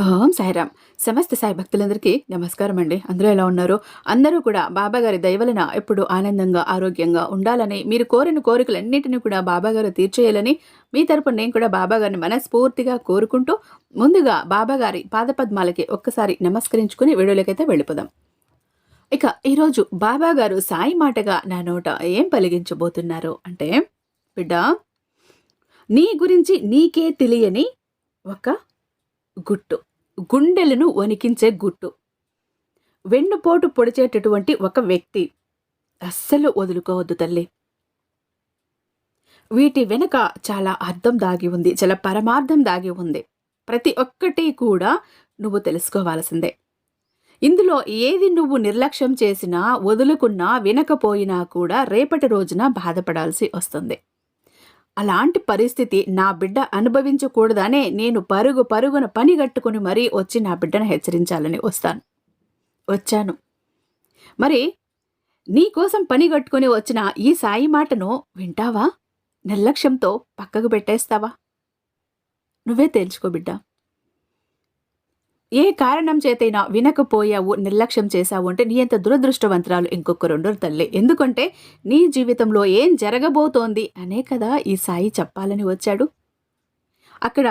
ఓం సాయిరామ్. సమస్త సాయి భక్తులందరికీ నమస్కారం అండి. అందరూ ఎలా ఉన్నారు? అందరూ కూడా బాబాగారి దయ వలన ఎప్పుడు ఆనందంగా, ఆరోగ్యంగా ఉండాలని, మీరు కోరిన కోరికలన్నిటిని కూడా బాబాగారు తీర్చేయాలని, మీ తరపున నేను కూడా బాబాగారిని మనస్ఫూర్తిగా కోరుకుంటూ, ముందుగా బాబాగారి పాదపద్మాలకి ఒక్కసారి నమస్కరించుకుని వీడియోలోకైతే వెళ్ళిపోదాం. ఇక ఈరోజు బాబాగారు సాయి మాటగా నా నోట ఏం పలిగించబోతున్నారు అంటే, బిడ్డా, నీ గురించి నీకే తెలియని ఒక గుట్టు, గుండెలను వణికించే గుట్టు, వెన్నుపోటు పొడిచేటటువంటి ఒక వ్యక్తి. అస్సలు వదులుకోవద్దు తల్లి. వీటి వెనుక చాలా అర్థం దాగి ఉంది, చాలా పరమార్థం దాగి ఉంది. ప్రతి ఒక్కటి కూడా నువ్వు తెలుసుకోవాల్సిందే. ఇందులో ఏది నువ్వు నిర్లక్ష్యం చేసినా, వదులుకున్నా, వినకపోయినా కూడా రేపటి రోజున బాధపడాల్సి వస్తుంది. అలాంటి పరిస్థితి నా బిడ్డ అనుభవించకూడదనే నేను పరుగు పరుగున పని గట్టుకుని మరీ వచ్చి నా బిడ్డను హెచ్చరించాలని వచ్చాను. మరి నీకోసం పని గట్టుకుని వచ్చిన ఈ సాయి మాటను వింటావా? నిర్లక్ష్యంతో పక్కకు పెట్టేస్తావా? నువ్వే తేల్చుకో బిడ్డ. ఏ కారణం చేతైనా వినకపోయావు, నిర్లక్ష్యం చేశావు అంటే నీ అంత దురదృష్టవంతురాలు ఇంకొకరుండరు తల్లి. ఎందుకంటే నీ జీవితంలో ఏం జరగబోతోంది అనే కదా ఈ సాయి చెప్పాలని వచ్చాడు. అక్కడ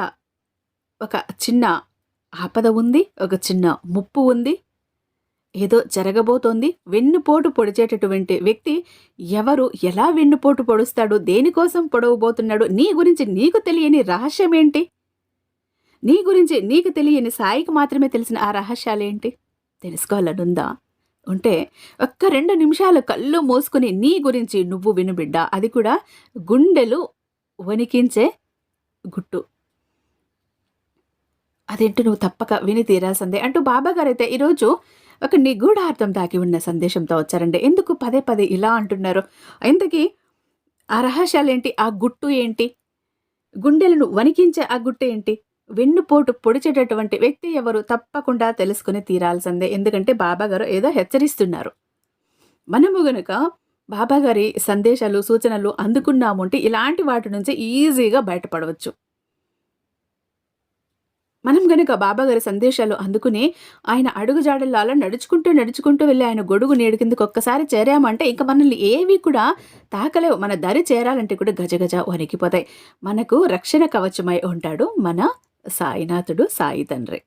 ఒక చిన్న ఆపద ఉంది, ఒక చిన్న ముప్పు ఉంది, ఏదో జరగబోతోంది. వెన్నుపోటు పొడిచేటటువంటి వ్యక్తి ఎవరు, ఎలా వెన్నుపోటు పొడుస్తాడు, దేనికోసం పొడవబోతున్నాడు, నీ గురించి నీకు తెలియని రహస్యం ఏంటి? నీ గురించి నీకు తెలియని సాయికి మాత్రమే తెలిసిన ఆ రహస్యాలేంటి తెలుసుకోవాలనుందా? ఉంటే ఒక్క 2 నిమిషాలు కళ్ళు మూసుకుని నీ గురించి నువ్వు విను బిడ్డ. అది కూడా గుండెలు వణికించే గుట్టు. అదేంటో నువ్వు తప్పక విని తీరాల్సిందే అంటూ బాబాగారు అయితే ఈరోజు ఒక నిగూఢార్థం దాగి ఉన్న సందేశంతో వచ్చారండి. ఎందుకు పదే పదే ఇలా అంటున్నారు? ఇంతకీ ఆ రహస్యాలేంటి? ఆ గుట్టు ఏంటి? గుండెలను వణికించే ఆ గుట్టు ఏంటి? వెన్నుపోటు పొడిచేటటువంటి వ్యక్తి ఎవరు? తప్పకుండా తెలుసుకుని తీరాల్సిందే. ఎందుకంటే బాబాగారు ఏదో హెచ్చరిస్తున్నారు. మనము గనుక బాబాగారి సందేశాలు, సూచనలు అందుకున్నాము అంటే ఇలాంటి వాటి నుంచి ఈజీగా బయటపడవచ్చు. మనం గనుక బాబాగారి సందేశాలు అందుకుని ఆయన అడుగుజాడల్లో నడుచుకుంటూ వెళ్ళి ఆయన గొడుగు నీడ కిందకి ఒక్కసారి చేరామంటే ఇంక మనల్ని ఏవి కూడా తాకలేవు. మన దరి చేరాలంటే కూడా గజగజ వణికిపోతాయి. మనకు రక్షణ కవచమై ఉంటాడు మన సాయినాథుడు, సాయి తండ్రి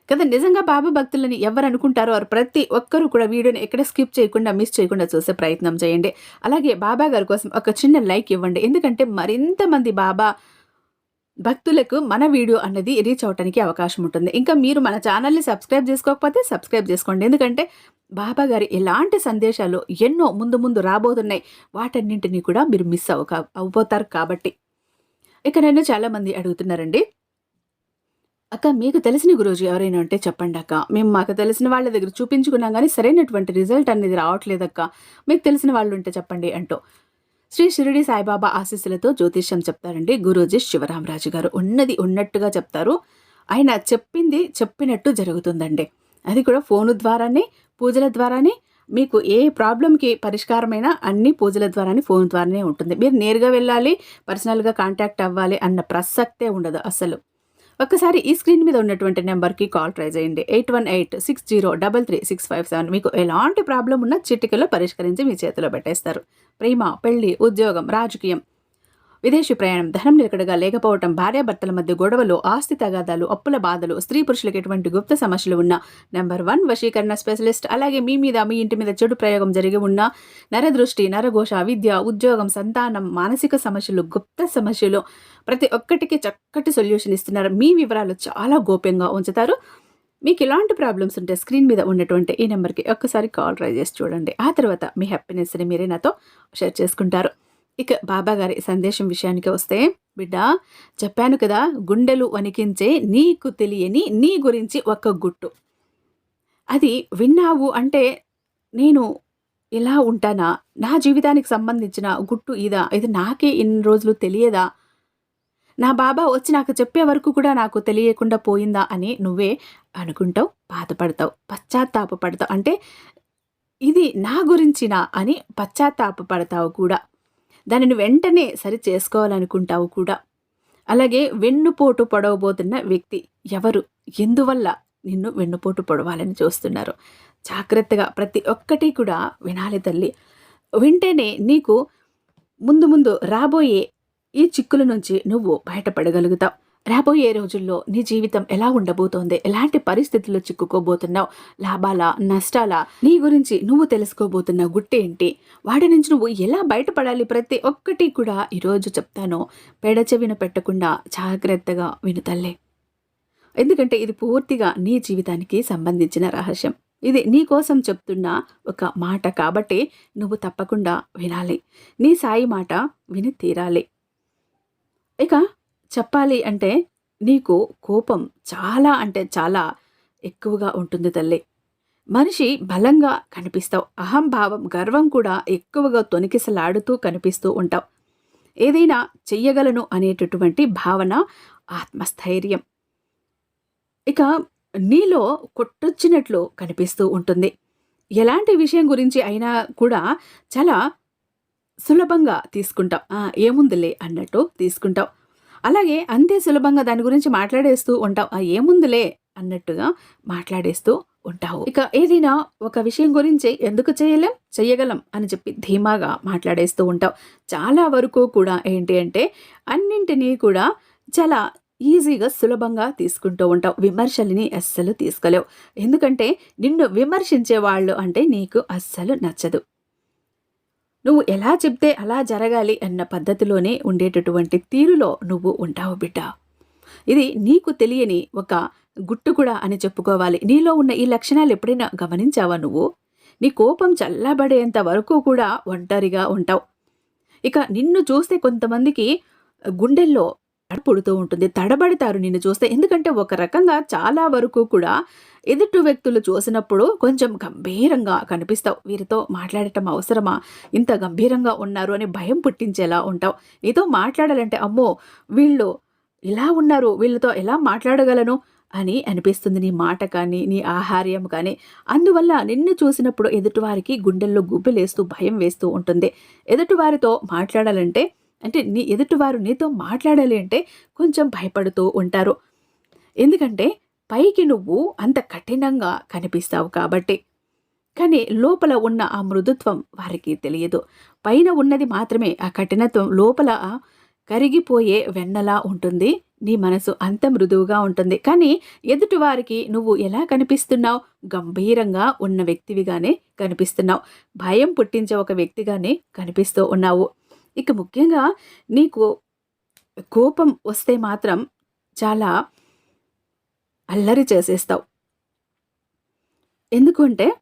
కదా. నిజంగా బాబా భక్తులని ఎవరు అనుకుంటారో వారు ప్రతి ఒక్కరూ కూడా వీడియోని ఎక్కడ స్కిప్ చేయకుండా, మిస్ చేయకుండా చూసే ప్రయత్నం చేయండి. అలాగే బాబా గారి కోసం ఒక చిన్న లైక్ ఇవ్వండి. ఎందుకంటే మరింత మంది బాబా భక్తులకు మన వీడియో అన్నది రీచ్ అవడానికి అవకాశం ఉంటుంది. ఇంకా మీరు మన ఛానల్ని సబ్స్క్రైబ్ చేసుకోకపోతే సబ్స్క్రైబ్ చేసుకోండి. ఎందుకంటే బాబా గారి ఎలాంటి సందేశాలు ఎన్నో ముందు ముందు రాబోతున్నాయి. వాటన్నింటినీ కూడా మీరు మిస్ అవ్వబోతారు కాబట్టి. ఇక నన్ను చాలామంది అడుగుతున్నారండి, అక్క మీకు తెలిసిన గురూజీ ఎవరైనా ఉంటే చెప్పండి అక్క. మేము మాకు తెలిసిన వాళ్ళ దగ్గర చూపించుకున్నాం కానీ సరైనటువంటి రిజల్ట్ అనేది రావట్లేదక్క. మీకు తెలిసిన వాళ్ళు ఉంటే చెప్పండి అంటూ శ్రీ షిరిడి సాయిబాబా ఆశీస్సులతో జ్యోతిష్యం చెప్తారండి గురూజీ శివరామరాజు గారు. ఉన్నది ఉన్నట్టుగా చెప్తారు. ఆయన చెప్పింది చెప్పినట్టు జరుగుతుందండి. అది కూడా ఫోను ద్వారానే, పూజల ద్వారానే. మీకు ఏ ప్రాబ్లంకి పరిష్కారమైనా అన్ని పూజల ద్వారానే, ఫోన్ ద్వారానే ఉంటుంది. మీరు నేరుగా వెళ్ళాలి, పర్సనల్గా కాంటాక్ట్ అవ్వాలి అన్న ప్రసక్తే ఉండదు అసలు. ఒక్కసారి ఈ స్క్రీన్ మీద ఉన్నటువంటి నెంబర్కి కాల్ ట్రై చేయండి. 8186033657. మీకు ఎలాంటి ప్రాబ్లం ఉన్నా చిటికలో పరిష్కరించి మీ చేతిలో పెట్టేస్తారు. ప్రేమ, పెళ్లి, ఉద్యోగం, రాజకీయం, విదేశీ ప్రయాణం, ధనం నిలకడగా లేకపోవటం, భార్యాభర్తల మధ్య గొడవలు, ఆస్తి తగాదాలు, అప్పుల బాధలు, స్త్రీ పురుషులకు ఎటువంటి గుప్త సమస్యలు ఉన్న నెంబర్ 1 వశీకరణ స్పెషలిస్ట్. అలాగే మీ మీద, మీ ఇంటి మీద చెడు ప్రయోగం జరిగి ఉన్న నరదృష్టి, నరఘోష, విద్య, ఉద్యోగం, సంతానం, మానసిక సమస్యలు, గుప్త సమస్యలు ప్రతి ఒక్కటికి చక్కటి సొల్యూషన్ ఇస్తున్నారు. మీ వివరాలు చాలా గోప్యంగా ఉంచుతారు. మీకు ఇలాంటి ప్రాబ్లమ్స్ ఉంటే స్క్రీన్ మీద ఉన్నటువంటి ఈ నెంబర్కి ఒక్కసారి కాల్ ట్రై చేసి చూడండి. ఆ తర్వాత మీ హ్యాపీనెస్ని మీరే నాతో షేర్ చేసుకుంటారు. ఇక బాబా గారి సందేశం విషయానికి వస్తే, బిడ్డ చెప్పాను కదా, గుండెలు వణికించే నీకు తెలియని నీ గురించి ఒక గుట్టు. అది విన్నావు అంటే నేను ఇలా ఉంటానా, నా జీవితానికి సంబంధించిన గుట్టు ఇదా, ఇది నాకే ఇన్ని రోజులు తెలియదా, నా బాబా వచ్చి నాకు చెప్పే వరకు కూడా నాకు తెలియకుండా పోయిందా అని నువ్వే అనుకుంటావు, బాధపడతావు, పశ్చాత్తాపపడతావు. అంటే ఇది నా గురించినా అని పశ్చాత్తాపపడతావు కూడా. దానిని వెంటనే సరి చేసుకోవాలనుకుంటావు కూడా. అలాగే వెన్నుపోటు పొడవబోతున్న వ్యక్తి ఎవరు? ఎందువల్ల నిన్ను వెన్నుపోటు పొడవాలని చూస్తున్నారు? జాగ్రత్తగా ప్రతి ఒక్కటి కూడా వినాలి తల్లి. వింటేనే నీకు ముందు ముందు రాబోయే ఈ చిక్కుల నుంచి నువ్వు బయటపడగలుగుతావు. రాబోయే రోజుల్లో నీ జీవితం ఎలా ఉండబోతోంది? ఎలాంటి పరిస్థితుల్లో చిక్కుకోబోతున్నావు? లాభాలా? నష్టాలా? నీ గురించి నువ్వు తెలుసుకోబోతున్న గుట్టేంటి? వాటి నుంచి నువ్వు ఎలా బయటపడాలి? ప్రతి ఒక్కటి కూడా ఈరోజు చెప్తాను. పెడచెవిన పెట్టకుండా జాగ్రత్తగా విను తల్లే. ఎందుకంటే ఇది పూర్తిగా నీ జీవితానికి సంబంధించిన రహస్యం. ఇది నీ కోసం చెప్తున్న ఒక మాట కాబట్టి నువ్వు తప్పకుండా వినాలి. నీ సాయి మాట విని తీరాలి. ఇక చెప్పాలి అంటే నీకు కోపం చాలా అంటే చాలా ఎక్కువగా ఉంటుంది తల్లి. మనిషి బలంగా కనిపిస్తావు. అహంభావం, గర్వం కూడా ఎక్కువగా తొణికిసలాడుతూ కనిపిస్తూ ఉంటావు. ఏదైనా చెయ్యగలను అనేటటువంటి భావన, ఆత్మస్థైర్యం ఇక నీలో కొట్టొచ్చినట్లు కనిపిస్తూ ఉంటుంది. ఎలాంటి విషయం గురించి అయినా కూడా చాలా సులభంగా తీసుకుంటావు. ఏముందిలే అన్నట్టు తీసుకుంటావు. అలాగే అంతే సులభంగా దాని గురించి మాట్లాడేస్తూ ఉంటావు. ఏముందిలే అన్నట్టుగా మాట్లాడేస్తూ ఉంటావు. ఇక ఏదైనా ఒక విషయం గురించి ఎందుకు చేయలేం, చెయ్యగలం అని చెప్పి ధీమాగా మాట్లాడేస్తూ ఉంటావు. చాలా వరకు కూడా ఏంటి అంటే అన్నింటినీ కూడా చాలా ఈజీగా సులభంగా తీసుకుంటూ ఉంటావు. విమర్శలని అస్సలు తీసుకోలేవు. ఎందుకంటే నిన్ను విమర్శించే వాళ్ళు అంటే నీకు అస్సలు నచ్చదు. నువ్వు ఎలా చెప్తే అలా జరగాలి అన్న పద్ధతిలోనే ఉండేటటువంటి తీరులో నువ్వు ఉంటావు బిడ్డ. ఇది నీకు తెలియని ఒక గుట్టు కూడా అని చెప్పుకోవాలి. నీలో ఉన్న ఈ లక్షణాలు ఎప్పుడైనా గమనించావా నువ్వు? నీ కోపం చల్లబడేంత వరకు కూడా ఒంటరిగా ఉంటావు. ఇక నిన్ను చూస్తే కొంతమందికి గుండెల్లో పుడుతూ ఉంటుంది. తడబడతారు నిన్ను చూస్తే. ఎందుకంటే ఒక రకంగా చాలా వరకు కూడా ఎదుటి వ్యక్తులు చూసినప్పుడు కొంచెం గంభీరంగా కనిపిస్తావు. వీరితో మాట్లాడటం అవసరమా? ఇంత గంభీరంగా ఉన్నారు అని భయం పుట్టించేలా ఉంటావు. నీతో మాట్లాడాలంటే అమ్మో వీళ్ళు ఇలా ఉన్నారు, వీళ్ళతో ఎలా మాట్లాడగలను అని అనిపిస్తుంది. నీ మాట కానీ, నీ ఆహార్యం కానీ. అందువల్ల నిన్ను చూసినప్పుడు ఎదుటివారికి గుండెల్లో గుబ్బెలేస్తూ భయం వేస్తూ ఉంటుంది. ఎదుటివారితో మాట్లాడాలంటే అంటే నీ ఎదుటివారు నీతో మాట్లాడాలి అంటే కొంచెం భయపడుతూ ఉంటారు. ఎందుకంటే పైకి నువ్వు అంత కఠినంగా కనిపిస్తావు కాబట్టి. కానీ లోపల ఉన్న ఆ మృదుత్వం వారికి తెలియదు. పైన ఉన్నది మాత్రమే ఆ కఠినత్వం. లోపల కరిగిపోయే వెన్నలా ఉంటుంది. నీ మనసు అంత మృదువుగా ఉంటుంది. కానీ ఎదుటివారికి నువ్వు ఎలా కనిపిస్తున్నావు? గంభీరంగా ఉన్న వ్యక్తివిగానే కనిపిస్తున్నావు. భయం పుట్టించే ఒక వ్యక్తిగానే కనిపిస్తూ ఉన్నావు. ఇక ముఖ్యంగా నీకు కోపం వస్తే మాత్రం చాలా అల్లరి చేసేస్తావు. ఎందుకంటే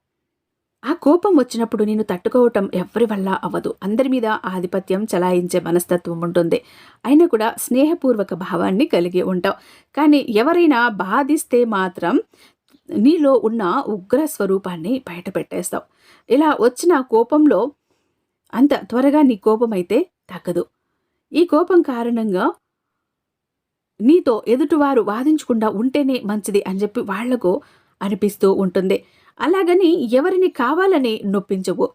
ఆ కోపం వచ్చినప్పుడు నేను తట్టుకోవటం ఎవరి వల్ల అవ్వదు. అందరి మీద ఆధిపత్యం చలాయించే మనస్తత్వం ఉంటుంది. అయినా కూడా స్నేహపూర్వక భావాన్ని కలిగి ఉంటావు. కానీ ఎవరైనా బాధిస్తే మాత్రం నీలో ఉన్న ఉగ్ర స్వరూపాన్ని బయట పెట్టేస్తావు. ఇలా వచ్చిన కోపంలో అంత త్వరగా నీ కోపం అయితే తగ్గదు. ఈ కోపం కారణంగా నీతో ఎదుటివారు వాదించకుండా ఉంటేనే మంచిది అని చెప్పి వాళ్లకు అనిపిస్తూ ఉంటుంది. అలాగని ఎవరిని కావాలని నొప్పించవు.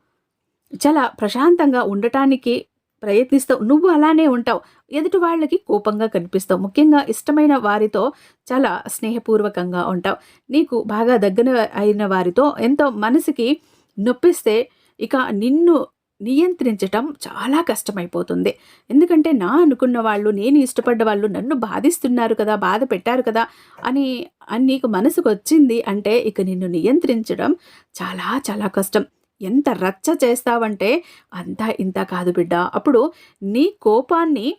చాలా ప్రశాంతంగా ఉండటానికి ప్రయత్నిస్తావు. నువ్వు అలానే ఉంటావు. ఎదుటి వాళ్ళకి కోపంగా కనిపిస్తావు. ముఖ్యంగా ఇష్టమైన వారితో చాలా స్నేహపూర్వకంగా ఉంటావు. నీకు బాగా దగ్గర అయిన వారితో ఎంతో మనసుకి నొప్పిస్తే ఇక నిన్ను నియంత్రించటం చాలా కష్టమైపోతుంది. ఎందుకంటే నా అనుకున్న వాళ్ళు, నేను ఇష్టపడ్డ వాళ్ళు నన్ను బాధిస్తున్నారు కదా, బాధ పెట్టారు కదా అని నీకు మనసుకు వచ్చింది అంటే ఇక నిన్ను నియంత్రించడం చాలా చాలా కష్టం. ఎంత రచ్చ చేస్తావంటే అంతా ఇంత కాదు బిడ్డ. అప్పుడు నీ కోపాన్ని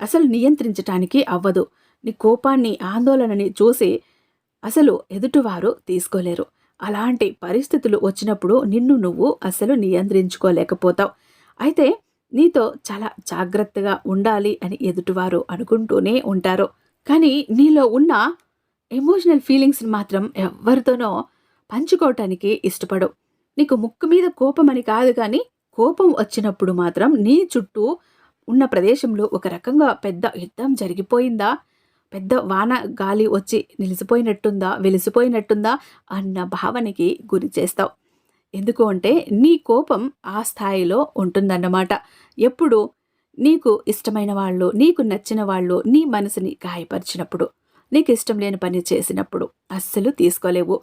అసలు నియంత్రించటానికి అవ్వదు. నీ కోపాన్ని, ఆందోళనని చూసి అసలు ఎదుటివారు తీసుకోలేరు. అలాంటి పరిస్థితులు వచ్చినప్పుడు నిన్ను నువ్వు అసలు నియంత్రించుకోలేకపోతావు. అయితే నీతో చాలా జాగ్రత్తగా ఉండాలి అని ఎదుటివారు అనుకుంటూనే ఉంటారు. కానీ నీలో ఉన్న ఎమోషనల్ ఫీలింగ్స్ని మాత్రం ఎవరితోనో పంచుకోవటానికి ఇష్టపడవు. నీకు ముక్కు మీద కోపం అని కాదు, కానీ కోపం వచ్చినప్పుడు మాత్రం నీ చుట్టూ ఉన్న ప్రదేశంలో ఒక రకంగా పెద్ద యుద్ధం జరిగిపోయిందా, పెద్ద వాన గాలి వచ్చి నిలిసిపోయినట్టుందా, వెలిసిపోయినట్టుందా అన్న భావనకి గురి చేస్తావు. ఎందుకు అంటే నీ కోపం ఆ స్థాయిలో ఉంటుందన్నమాట. ఎప్పుడు నీకు ఇష్టమైన వాళ్ళు, నీకు నచ్చిన వాళ్ళు నీ మనసుని గాయపరిచినప్పుడు, నీకు ఇష్టం లేని పని చేసినప్పుడు అస్సలు తీసుకోలేవు.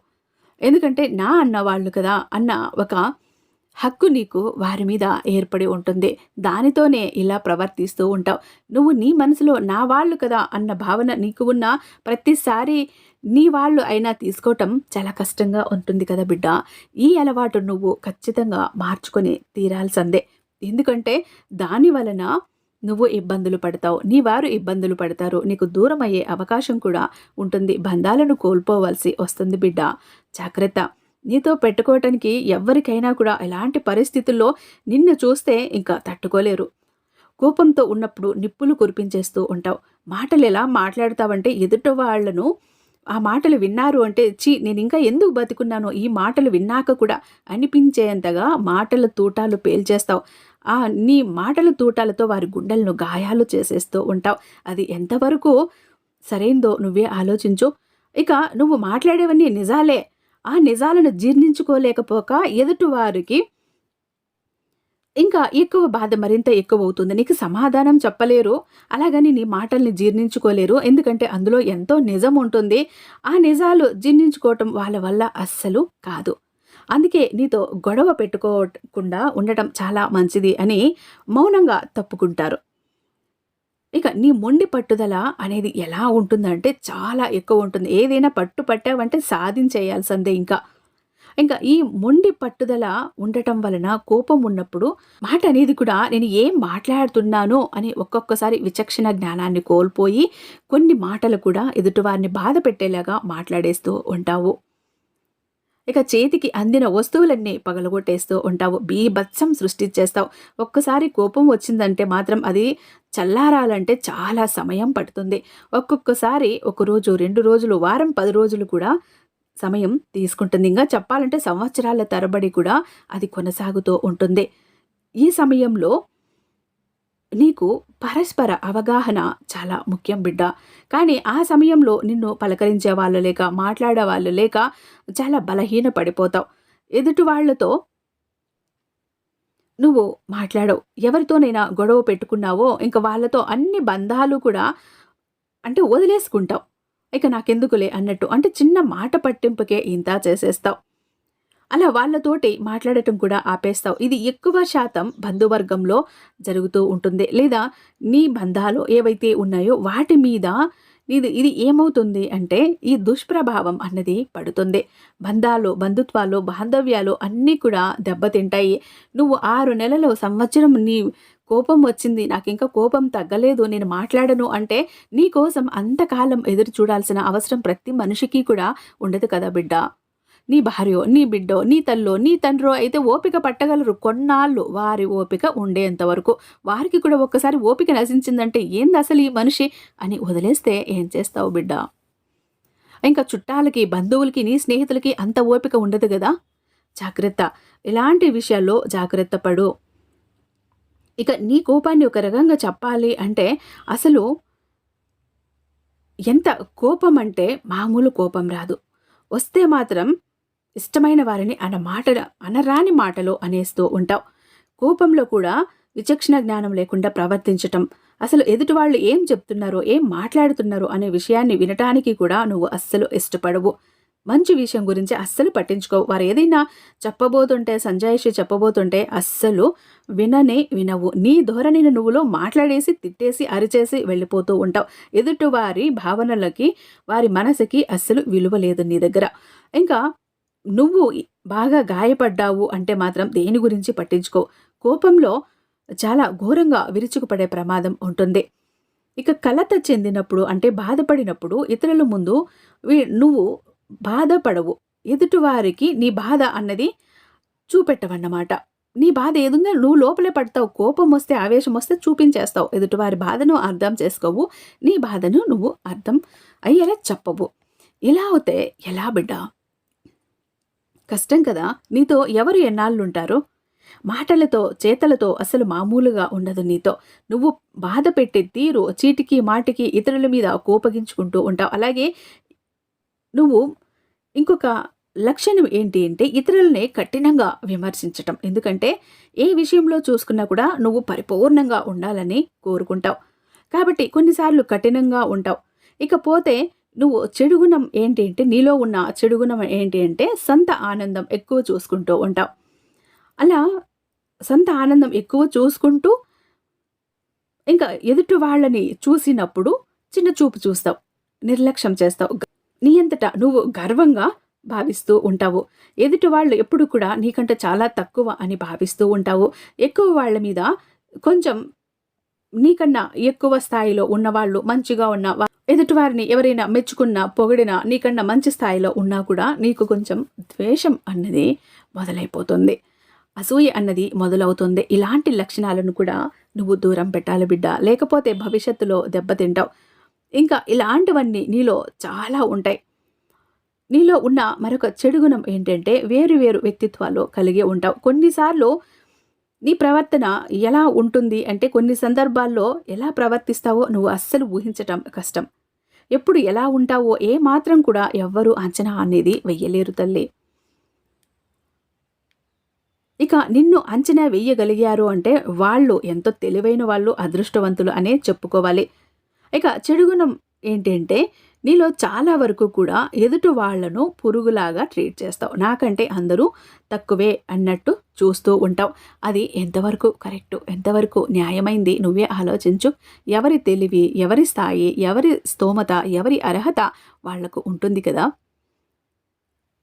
ఎందుకంటే నా అన్నవాళ్ళు కదా అన్న ఒక హక్కు నీకు వారి మీద ఏర్పడి ఉంటుంది. దానితోనే ఇలా ప్రవర్తిస్తూ ఉంటావు. నువ్వు నీ మనసులో నా వాళ్ళు కదా అన్న భావన నీకు ఉన్న ప్రతిసారి నీ వాళ్ళు అయినా తీసుకోవటం చాలా కష్టంగా ఉంటుంది కదా బిడ్డ. ఈ అలవాటు నువ్వు ఖచ్చితంగా మార్చుకొని తీరాల్సిందే. ఎందుకంటే దాని వలన నువ్వు ఇబ్బందులు పడతావు. నీ వారు ఇబ్బందులు పడతారు. నీకు దూరం అయ్యే అవకాశం కూడా ఉంటుంది. బంధాలను కోల్పోవలసి వస్తుంది బిడ్డ. జాగ్రత్త. నీతో పెట్టుకోవటానికి ఎవ్వరికైనా కూడా ఎలాంటి పరిస్థితుల్లో నిన్ను చూస్తే ఇంకా తట్టుకోలేరు. కోపంతో ఉన్నప్పుడు నిప్పులు కురిపించేస్తూ ఉంటావు. మాటలు ఎలా మాట్లాడతావంటే ఎదుట వాళ్లను ఆ మాటలు విన్నారు అంటే నేను ఇంకా ఎందుకు బతికున్నానో ఈ మాటలు విన్నాక కూడా అనిపించేంతగా మాటల తూటాలు పేల్చేస్తావు. నీ మాటల తూటాలతో వారి గుండెలను గాయాలు చేసేస్తూ ఉంటావు. అది ఎంతవరకు సరైందో నువ్వే ఆలోచించు. ఇక నువ్వు మాట్లాడేవన్నీ నిజాలే. ఆ నిజాలను జీర్ణించుకోలేకపోక ఎదుటివారికి ఇంకా ఎక్కువ బాధ మరింత ఎక్కువ అవుతుంది. నీకు సమాధానం చెప్పలేరు. అలాగని నీ మాటల్ని జీర్ణించుకోలేరు. ఎందుకంటే అందులో ఎంతో నిజం ఉంటుంది. ఆ నిజాలు జీర్ణించుకోవటం వాళ్ళ వల్ల అస్సలు కాదు. అందుకే నీతో గొడవ పెట్టుకోకుండా ఉండటం చాలా మంచిది అని మౌనంగా తప్పుకుంటారు. ఇక నీ మొండి పట్టుదల అనేది ఎలా ఉంటుందంటే చాలా ఎక్కువ ఉంటుంది. ఏదైనా పట్టావంటే సాధించేయాల్సిందే. ఇంకా ఈ మొండి పట్టుదల ఉండటం వలన కోపం ఉన్నప్పుడు మాట అనేది కూడా నేను ఏం మాట్లాడుతున్నానో అని ఒక్కొక్కసారి విచక్షణ జ్ఞానాన్ని కోల్పోయి కొన్ని మాటలు కూడా ఎదుటివారిని బాధ పెట్టేలాగా మాట్లాడేస్తూ ఉంటావు. ఇక చేతికి అందిన వస్తువులన్నీ పగలగొట్టేస్తూ ఉంటావు. బీభత్సం సృష్టించేస్తావు. ఒక్కసారి కోపం వచ్చిందంటే మాత్రం అది చల్లారాలంటే చాలా సమయం పడుతుంది. ఒక్కొక్కసారి 1 రోజు, 2 రోజులు, వారం, 10 రోజులు కూడా సమయం తీసుకుంటుంది. ఇంకా చెప్పాలంటే సంవత్సరాల తరబడి కూడా అది కొనసాగుతూ ఉంటుంది. ఈ సమయంలో నీకు పరస్పర అవగాహన చాలా ముఖ్యం బిడ్డ. కానీ ఆ సమయంలో నిన్ను పలకరించే వాళ్ళు లేక, మాట్లాడే వాళ్ళు లేక చాలా బలహీన పడిపోతావు. ఎదుటి వాళ్లతో నువ్వు మాట్లాడవు. ఎవరితోనైనా గొడవ పెట్టుకున్నావో ఇంక వాళ్ళతో అన్ని బంధాలు కూడా అంటే వదిలేసుకుంటావు. ఇక నాకెందుకులే అన్నట్టు. అంటే చిన్న మాట పట్టింపుకే ఇంత చేసేస్తావు. అలా వాళ్ళతోటి మాట్లాడటం కూడా ఆపేస్తావు. ఇది ఎక్కువ శాతం బంధువర్గంలో జరుగుతూ ఉంటుంది. లేదా నీ బంధాలు ఏవైతే ఉన్నాయో వాటి మీద ఇది ఏమవుతుంది అంటే ఈ దుష్ప్రభావం అన్నది పడుతుంది. బంధాలు, బంధుత్వాలు, బాంధవ్యాలు అన్నీ కూడా దెబ్బతింటాయి. నువ్వు 6 నెలలు, సంవత్సరం నీ కోపం వచ్చింది, నాకింకా కోపం తగ్గలేదు, నేను మాట్లాడను అంటే నీ కోసం అంతకాలం ఎదురు చూడాల్సిన అవసరం ప్రతి మనిషికి కూడా ఉండదు కదా బిడ్డ. నీ భార్యో, నీ బిడ్డో, నీ తల్లో, నీ తండ్రో అయితే ఓపిక పట్టగలరు కొన్నాళ్ళు. వారి ఓపిక ఉండేంత వరకు. వారికి కూడా ఒక్కసారి ఓపిక నశించిందంటే ఏంది అసలు ఈ మనిషి అని వదిలేస్తే ఏం చేస్తావు బిడ్డ? ఇంకా చుట్టాలకి, బంధువులకి, నీ స్నేహితులకి అంత ఓపిక ఉండదు కదా. జాగ్రత్త. ఇలాంటి విషయాల్లో జాగ్రత్త పడు. ఇక నీ కోపాన్ని ఒక రకంగా చెప్పాలి అంటే అసలు ఎంత కోపం అంటే మామూలు కోపం రాదు. వస్తే మాత్రం ఇష్టమైన వారిని అనరాని మాటలు అనేస్తూ ఉంటావు. కోపంలో కూడా విచక్షణ జ్ఞానం లేకుండా ప్రవర్తించటం, అసలు ఎదుటి వాళ్ళు ఏం చెప్తున్నారో, ఏం మాట్లాడుతున్నారో అనే విషయాన్ని వినటానికి కూడా నువ్వు అస్సలు ఇష్టపడవు. మంచి విషయం గురించి అస్సలు పట్టించుకోవు. వారు ఏదైనా సంజాయిషి చెప్పబోతుంటే అస్సలు వినవు. నీ ధోరణిని నువ్వులో మాట్లాడేసి, తిట్టేసి, అరిచేసి వెళ్ళిపోతూ ఉంటావు. ఎదుటి వారి భావనలకి, వారి మనసుకి అస్సలు విలువ లేదు నీ దగ్గర. ఇంకా నువ్వు బాగా గాయపడ్డావు అంటే మాత్రం దేని గురించి పట్టించుకో. కోపంలో చాలా ఘోరంగా విరుచుకుపడే ప్రమాదం ఉంటుంది. ఇక కలత చెందినప్పుడు అంటే బాధపడినప్పుడు ఇతరుల ముందు నువ్వు బాధపడవు. ఎదుటివారికి నీ బాధ అన్నది చూపెట్టవన్నమాట. నీ బాధ ఏదుందో నువ్వు లోపలే పడతావు. కోపం వస్తే, ఆవేశం వస్తే చూపించేస్తావు. ఎదుటివారి బాధను అర్థం చేసుకోవు. నీ బాధను నువ్వు అర్థం అయ్యేలా చెప్పవు. ఇలా అవుతే ఎలా బిడ్డ? కష్టం కదా. నీతో ఎవరు ఎన్నాళ్ళుంటారు? మాటలతో, చేతలతో అసలు మామూలుగా ఉండదు నీతో. నువ్వు బాధ పెట్టే తీరు చీటికి మాటికి ఇతరుల మీద కోపగించుకుంటూ ఉంటావు. అలాగే నువ్వు ఇంకొక లక్షణం ఏంటి అంటే ఇతరులని కఠినంగా విమర్శించటం. ఎందుకంటే ఏ విషయంలో చూసుకున్నా కూడా నువ్వు పరిపూర్ణంగా ఉండాలని కోరుకుంటావు. కాబట్టి కొన్నిసార్లు కఠినంగా ఉంటావు. ఇకపోతే నువ్వు చెడు గుణం ఏంటి అంటే నీలో ఉన్న చెడు గుణం ఏంటి అంటే సొంత ఆనందం ఎక్కువ చూసుకుంటూ ఉంటావు. అలా సొంత ఆనందం ఎక్కువ చూసుకుంటూ ఇంకా ఎదుటి వాళ్ళని చూసినప్పుడు చిన్న చూపు చూస్తావు. నిర్లక్ష్యం చేస్తావు. నీ అంతట నువ్వు గర్వంగా భావిస్తూ ఉంటావు. ఎదుటి వాళ్ళు ఎప్పుడు కూడా నీకంటే చాలా తక్కువ అని భావిస్తూ ఉంటావు. ఎక్కువ వాళ్ళ మీద కొంచెం నీకన్నా ఎక్కువ స్థాయిలో ఉన్నవాళ్ళు మంచిగా ఉన్న ఎదుటివారిని ఎవరైనా మెచ్చుకున్నా పొగిడినా నీకన్నా మంచి స్థాయిలో ఉన్నా కూడా నీకు కొంచెం ద్వేషం అన్నది మొదలైపోతుంది. అసూయ అన్నది మొదలవుతుంది. ఇలాంటి లక్షణాలను కూడా నువ్వు దూరం పెట్టాలి బిడ్డ. లేకపోతే భవిష్యత్తులో దెబ్బతింటావు. ఇంకా ఇలాంటివన్నీ నీలో చాలా ఉంటాయి. నీలో ఉన్న మరొక చెడు గుణం ఏంటంటే వేరు వేరు వ్యక్తిత్వాలు కలిగి ఉంటావు. కొన్నిసార్లు నీ ప్రవర్తన ఎలా ఉంటుంది అంటే కొన్ని సందర్భాల్లో ఎలా ప్రవర్తిస్తావో నువ్వు అస్సలు ఊహించటం కష్టం. ఎప్పుడు ఎలా ఉంటావో ఏ మాత్రం కూడా ఎవ్వరూ అంచనా అనేది వెయ్యలేరు తల్లి. ఇక నిన్ను అంచనా వెయ్యగలిగారు అంటే వాళ్ళు ఎంతో తెలివైన వాళ్ళు, అదృష్టవంతులు అనే చెప్పుకోవాలి. ఇక చెడుగుణం ఏంటంటే నీలో చాలా వరకు కూడా ఎదుటి వాళ్లను పురుగులాగా ట్రీట్ చేస్తావు. నాకంటే అందరూ తక్కువే అన్నట్టు చూస్తూ ఉంటావు. అది ఎంతవరకు కరెక్టు, ఎంతవరకు న్యాయమైంది నువ్వే ఆలోచించు. ఎవరి తెలివి, ఎవరి స్థాయి, ఎవరి స్తోమత, ఎవరి అర్హత వాళ్లకు ఉంటుంది కదా.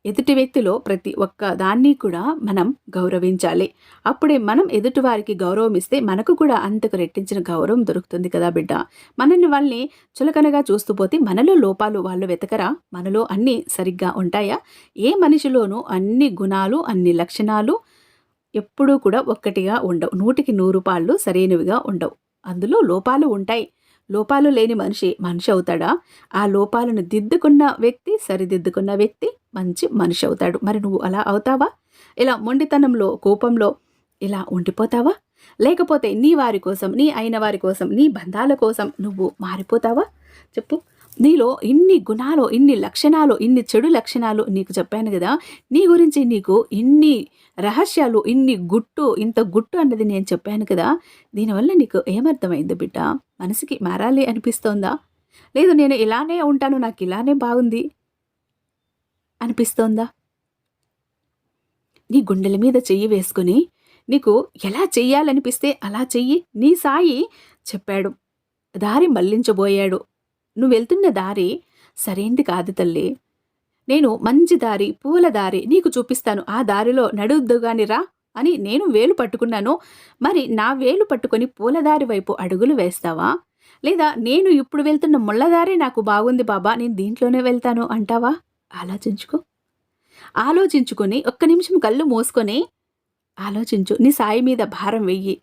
ఎదుటి వ్యక్తిలో ప్రతి ఒక్క దాన్ని కూడా మనం గౌరవించాలి. అప్పుడే మనం ఎదుటివారికి గౌరవం ఇస్తే మనకు కూడా అంతకు రెట్టించిన గౌరవం దొరుకుతుంది కదా బిడ్డ. మనల్ని వాళ్ళని చులకనగా చూస్తూ పోతే మనలో లోపాలు వాళ్ళు వెతకరా? మనలో అన్నీ సరిగ్గా ఉంటాయా? ఏ మనిషిలోనూ అన్ని గుణాలు, అన్ని లక్షణాలు ఎప్పుడూ కూడా ఒక్కటిగా ఉండవు. 100కి 100 పాళ్ళు సరైనవిగా ఉండవు. అందులో లోపాలు ఉంటాయి. లోపాలు లేని మనిషి అవుతాడా? ఆ లోపాలను దిద్దుకున్న వ్యక్తి, సరిదిద్దుకున్న వ్యక్తి మంచి మనిషి అవుతాడు. మరి నువ్వు అలా అవుతావా? ఇలా మొండితనంలో, కోపంలో ఇలా ఉండిపోతావా? లేకపోతే నీ వారి కోసం, నీ అయిన వారి కోసం, నీ బంధాల కోసం నువ్వు మారిపోతావా? చెప్పు. నీలో ఇన్ని గుణాలు, ఇన్ని లక్షణాలు, ఇన్ని చెడు లక్షణాలు నీకు చెప్పాను కదా. నీ గురించి నీకు ఇన్ని రహస్యాలు, ఇంత గుట్టు అన్నది నేను చెప్పాను కదా. దీనివల్ల నీకు ఏమర్థమైంది బిడ్డ? మనసుకి మారాలి అనిపిస్తోందా? లేదు నేను ఇలానే ఉంటాను, నాకు ఇలానే బాగుంది అనిపిస్తోందా? నీ గుండెల మీద చెయ్యి వేసుకుని నీకు ఎలా చెయ్యాలనిపిస్తే అలా చెయ్యి. నీ సాయి చెప్పాడు, దారి మళ్లించబోయాడు. నువ్వు వెళ్తున్న దారి సరైంది కాదు తల్లి. నేను మంచి దారి, పూల దారి నీకు చూపిస్తాను. ఆ దారిలో నడుద్దుగాని రా అని నేను వేలు పట్టుకున్నాను. మరి నా వేలు పట్టుకొని పూలదారి వైపు అడుగులు వేస్తావా? లేదా నేను ఇప్పుడు వెళ్తున్న ముళ్ళదారి నాకు బాగుంది బాబా, నేను దీంట్లోనే వెళ్తాను అంటావా? ఆలోచించుకో. ఆలోచించుకొని ఒక్క నిమిషం కళ్ళు మూసుకొని ఆలోచించు. నీ సాయి మీద భారం వెయ్యి.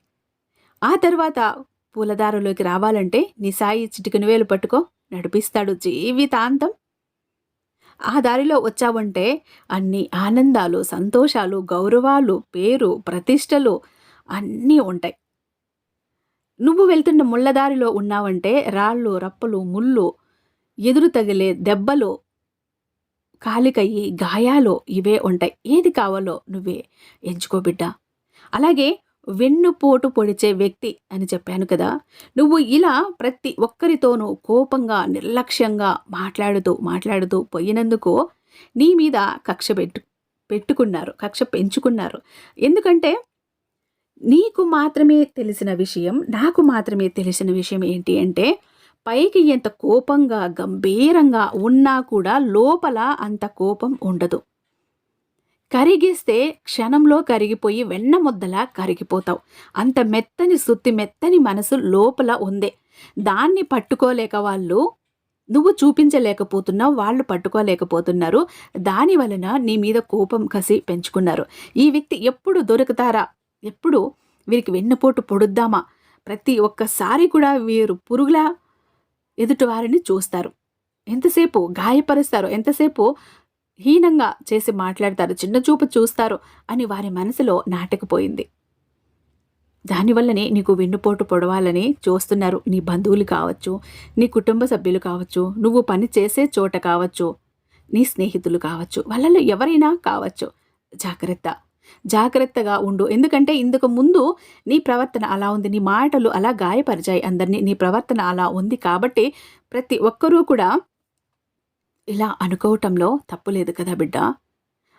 ఆ తర్వాత పూలదారులోకి రావాలంటే నీ సాయి చిటికెన వేలు పట్టుకో, నడిపిస్తాడు జీవితాంతం. ఆ దారిలో వచ్చావంటే అన్ని ఆనందాలు, సంతోషాలు, గౌరవాలు, పేరు, ప్రతిష్టలు అన్నీ ఉంటాయి. నువ్వు వెళ్తున్న ముళ్ళదారిలో ఉన్నావంటే రాళ్ళు, రప్పలు, ముళ్ళు, ఎదురు తగిలే దెబ్బలు, కాలికయ్యి గాయాలు ఇవే ఉంటాయి. ఏది కావాలో నువ్వే ఎంచుకో బిడ్డ. అలాగే వెన్నుపోటు పొడిచే వ్యక్తి అని చెప్పాను కదా. నువ్వు ఇలా ప్రతి ఒక్కరితోనూ కోపంగా, నిర్లక్ష్యంగా మాట్లాడుతూ పోయినందుకు నీ మీద కక్ష పెట్టుకున్నారు, కక్ష పెంచుకున్నారు. ఎందుకంటే నీకు మాత్రమే తెలిసిన విషయం, నాకు మాత్రమే తెలిసిన విషయం ఏంటి అంటే పైకి ఎంత కోపంగా, గంభీరంగా ఉన్నా కూడా లోపల అంత కోపం ఉండదు. కరిగిస్తే క్షణంలో కరిగిపోయి వెన్న ముద్దలా కరిగిపోతావు. అంత మెత్తని సుత్తి, మెత్తని మనసు లోపల ఉంది. దాన్ని పట్టుకోలేక నువ్వు చూపించలేకపోతున్నావు, వాళ్ళు పట్టుకోలేకపోతున్నారు. దాని వలన నీ మీద కోపం, కసి పెంచుకున్నారు. ఈ వ్యక్తి ఎప్పుడు దొరుకుతారా, ఎప్పుడు వీరికి వెన్నుపోటు పొడుద్దామా, ప్రతి ఒక్కసారి కూడా వీరు పురుగులా ఎదుటివారిని చూస్తారు. ఎంతసేపు గాయపరుస్తారు, ఎంతసేపు హీనంగా చేసి మాట్లాడతారు, చిన్న చూపు చూస్తారు అని వారి మనసులో నాటకపోయింది. దానివల్లనే నీకు వెన్నుపోటు పొడవాలని చూస్తున్నారు. నీ బంధువులు కావచ్చు, నీ కుటుంబ సభ్యులు కావచ్చు, నువ్వు పని చేసే చోట కావచ్చు, నీ స్నేహితులు కావచ్చు, వాళ్ళలో ఎవరైనా కావచ్చు. జాగ్రత్త. జాగ్రత్తగా ఉండు. ఎందుకంటే ఇంతకు ముందు నీ ప్రవర్తన అలా ఉంది. నీ మాటలు అలా గాయపరిచాయి అందరిని. నీ ప్రవర్తన అలా ఉంది కాబట్టి ప్రతి ఒక్కరూ కూడా ఇలా అనుకోవటంలో తప్పు లేదు కదా బిడ్డ.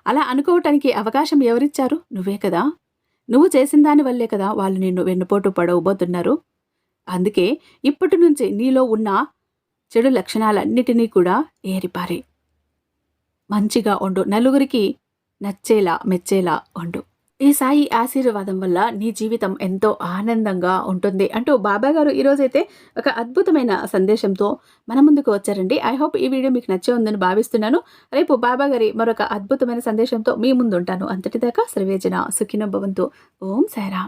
అలా అనుకోవటానికి అవకాశం ఎవరిచ్చారు? నువ్వే కదా! నువ్వు చేసిన దాని వల్లే కదా వాళ్ళు నిన్ను వెన్నుపోటు పొడవబోతున్నారు. అందుకే ఇప్పటి నుంచి నీలో ఉన్న చెడు లక్షణాలన్నిటినీ కూడా ఏరిపారేయ్. మంచిగా ఉండు. నలుగురికి నచ్చేలా, మెచ్చేలా ఉండు. ఈ సాయి ఆశీర్వాదం వల్ల నీ జీవితం ఎంతో ఆనందంగా ఉంటుంది అంటూ బాబాగారు ఈరోజైతే ఒక అద్భుతమైన సందేశంతో మన ముందుకు వచ్చారండి. ఐ హోప్ ఈ వీడియో మీకు నచ్చే ఉందని భావిస్తున్నాను. రేపు బాబాగారి మరొక అద్భుతమైన సందేశంతో మీ ముందుంటాను. అంతటిదాకా సర్వేజన సుఖినో భవంతు. ఓం సాయిరామ్.